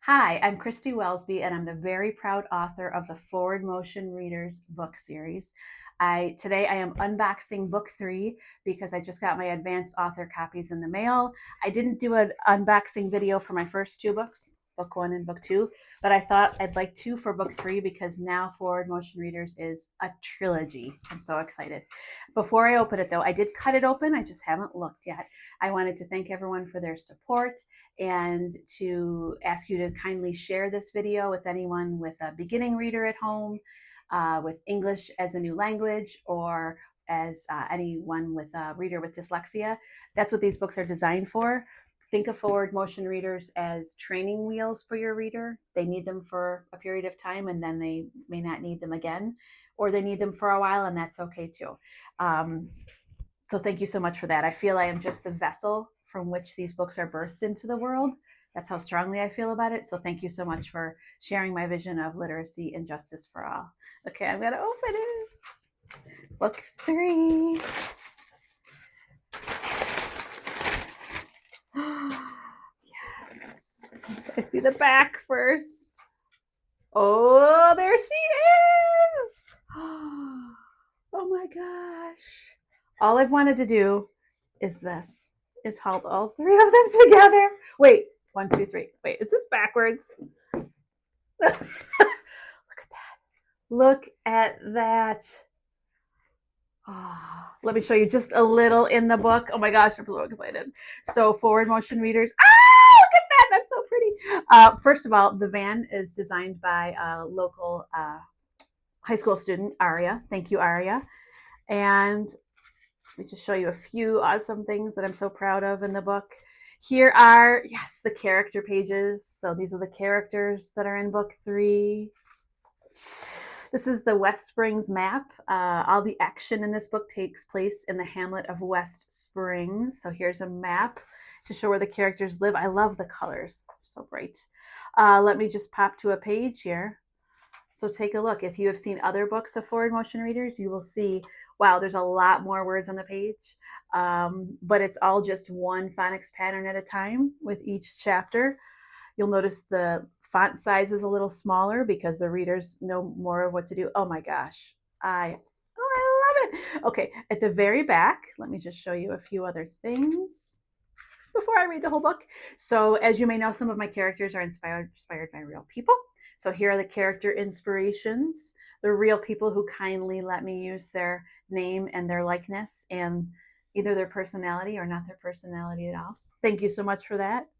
Hi, I'm Christy Wellsby, and I'm the very proud author of the Forward Motion Readers book series. Today I am unboxing book 3 because I just got my advanced author copies in the mail. I didn't do an unboxing video for my first 2 books, book 1 and book 2, but I thought I'd like to for book 3 because now Forward Motion Readers is a trilogy. I'm so excited. Before I open it though, I did cut it open. I just haven't looked yet. I wanted to thank everyone for their support and to ask you to kindly share this video with anyone with a beginning reader at home, with English as a new language, or as anyone with a reader with dyslexia. That's what these books are designed for. Think of Forward Motion Readers as training wheels for your reader. They need them for a period of time and then they may not need them again, or they need them for a while, and that's okay too. Um, so thank you so much for that. I feel I am just the vessel from which these books are birthed into the world. That's how strongly I feel about it. So thank you so much for sharing my vision of literacy and justice for all. Okay, I'm going to open it. Book 3. Yes. I see the back first. Oh, there she is. Oh my gosh. All I've wanted to do is this, is hold all 3 of them together. Wait, 1, 2, 3. Wait, is this backwards? Look at that. Look at that. Oh, let me show you just a little in the book. Oh my gosh, I'm so excited. So Forward Motion Readers. Ah, look at that. That's so pretty. First of all, the van is designed by a local high school student, Aria. Thank you, Aria. And let me just show you a few awesome things that I'm so proud of in the book. Here are, yes, the character pages. So these are the characters that are in book 3. This is the West Springs map. All the action in this book takes place in the hamlet of West Springs. So here's a map to show where the characters live. I love the colors, so bright. Let me just pop to a page here. So take a look. If you have seen other books of Forward Motion Readers, you will see, wow, there's a lot more words on the page. But it's all just one phonics pattern at a time with each chapter. You'll notice the font size is a little smaller because the readers know more of what to do. Oh my gosh, I love it. Okay, at the very back, let me just show you a few other things before I read the whole book. So as you may know, some of my characters are inspired by real people. So here are the character inspirations, the real people who kindly let me use their name and their likeness and either their personality or not their personality at all. Thank you so much for that.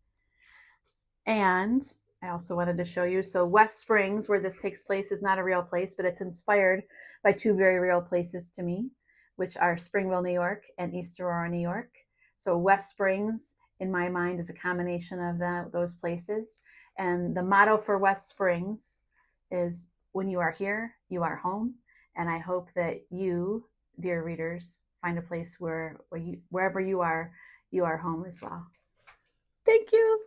And I also wanted to show you, so West Springs, where this takes place, is not a real place, but it's inspired by 2 very real places to me, which are Springville, New York and East Aurora, New York. So West Springs, in my mind, is a combination of those places. And the motto for West Springs is, when you are here, you are home. And I hope that you, dear readers, find a place wherever you are home as well. Thank you.